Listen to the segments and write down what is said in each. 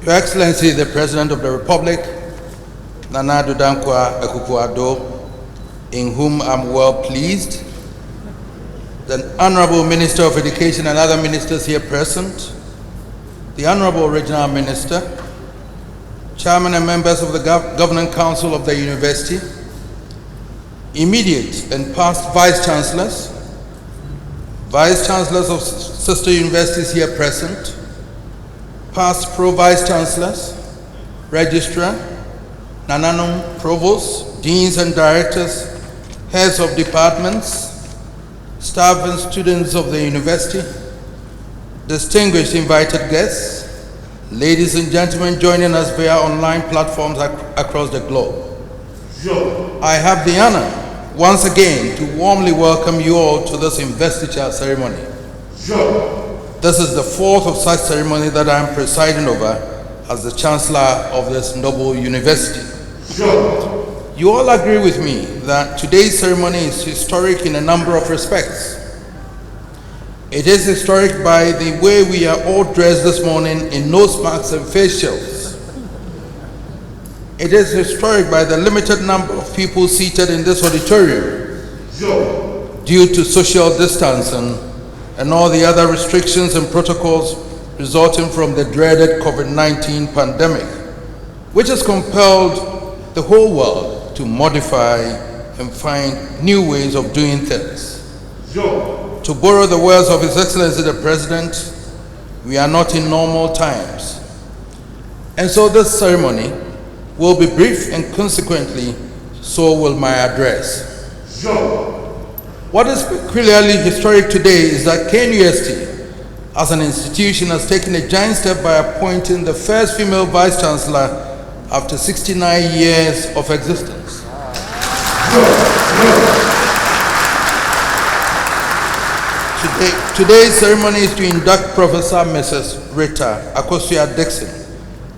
Your Excellency, the President of the Republic, Nana Dankwa Akufo-Addo, in whom I'm well pleased, the Honorable Minister of Education and other ministers here present, the Honorable Regional Minister, Chairman and members of the Governing Council of the University, immediate and past Vice Chancellors, Vice Chancellors of sister universities here present, past Pro-Vice Chancellors, Registrar, Nananum Provosts, Deans and Directors, Heads of Departments, staff and students of the university, distinguished invited guests, ladies and gentlemen joining us via online platforms across the globe. I have the honor once again to warmly welcome you all to this investiture ceremony. This is the fourth of such ceremony that I am presiding over as the Chancellor of this noble university. You all agree with me that today's ceremony is historic in a number of respects. It is historic by the way we are all dressed this morning in nose masks and face shields. It is historic by the limited number of people seated in this auditorium due to social distancing and all the other restrictions and protocols resulting from the dreaded COVID-19 pandemic, which has compelled the whole world to modify and find new ways of doing things. To borrow the words of His Excellency the President, we are not in normal times. And so this ceremony will be brief, and consequently, so will my address. What is peculiarly historic today is that KNUST, as an institution, has taken a giant step by appointing the first female Vice Chancellor after 69 years of existence. Today's ceremony is to induct Professor Mrs. Rita Akosua-Dixon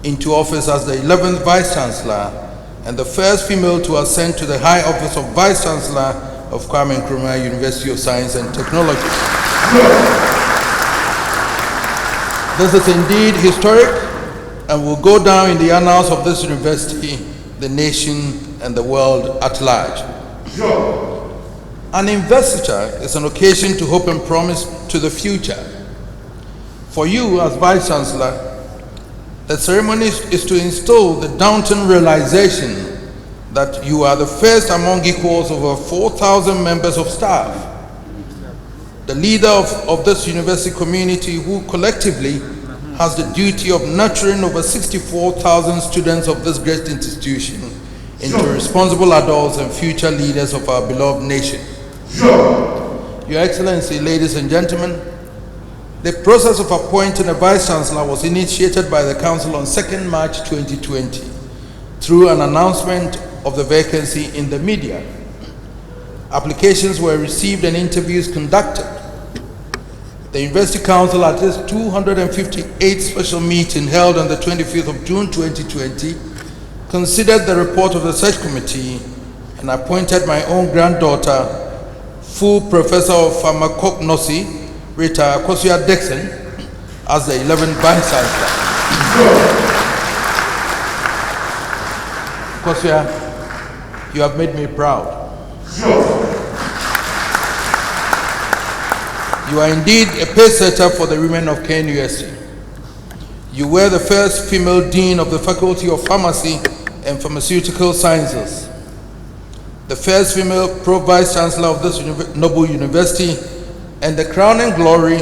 into office as the 11th Vice Chancellor and the first female to ascend to the high office of Vice Chancellor of Kwame Nkrumah University of Science and Technology. This is indeed historic and will go down in the annals of this university, the nation, and the world at large. An investiture is an occasion to hope and promise to the future. For you as Vice Chancellor, the ceremony is to instill the daunting realization that you are the first among equals of over 4,000 members of staff, the leader of this university community who collectively has the duty of nurturing over 64,000 students of this great institution into responsible adults and future leaders of our beloved nation. Your Excellency, ladies and gentlemen, the process of appointing a Vice Chancellor was initiated by the Council on 2nd March 2020 through an announcement of the vacancy in the media. Applications were received and interviews conducted. The University Council at its 258th special meeting held on the 25th of June 2020 considered the report of the search committee and appointed my own granddaughter, full Professor of Pharmacognosy, Rita Akosua-Dixon, as the 11th Vice Chancellor. Akosua, you have made me proud. You are indeed a pacesetter for the women of KNUST. You were the first female Dean of the Faculty of Pharmacy and Pharmaceutical Sciences, the first female Pro-Vice Chancellor of this noble university, and the crowning glory,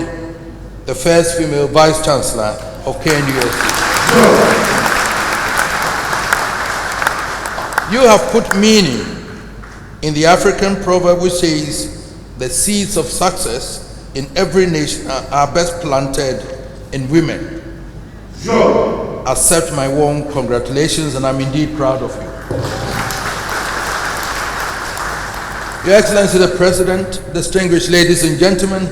the first female Vice Chancellor of KNUST. You have put meaning in the African proverb which says, the seeds of success in every nation are best planted in women. Accept my warm congratulations, and I'm indeed proud of you. Your Excellency the President, distinguished ladies and gentlemen,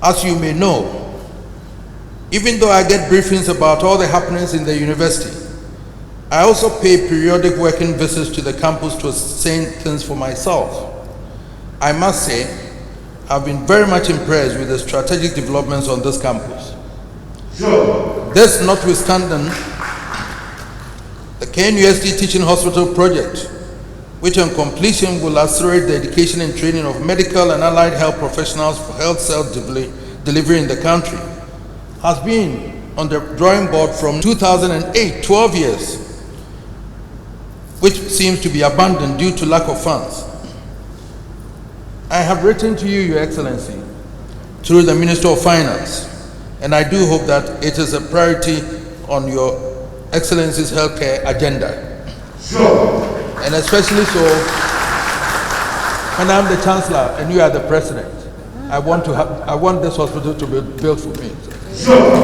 as you may know, even though I get briefings about all the happenings in the university, I also pay periodic working visits to the campus to ascertain things for myself. I must say, I've been very much impressed with the strategic developments on this campus. This notwithstanding, the KNUST Teaching Hospital project, which on completion will accelerate the education and training of medical and allied health professionals for health self-delivery in the country, has been on the drawing board from 2008, 12 years, which seems to be abandoned due to lack of funds. I have written to you, Your Excellency, through the Minister of Finance, and I do hope that it is a priority on Your Excellency's healthcare agenda. Sure. And especially so when I'm the Chancellor and you are the President. I want this hospital to be built for me. Sure.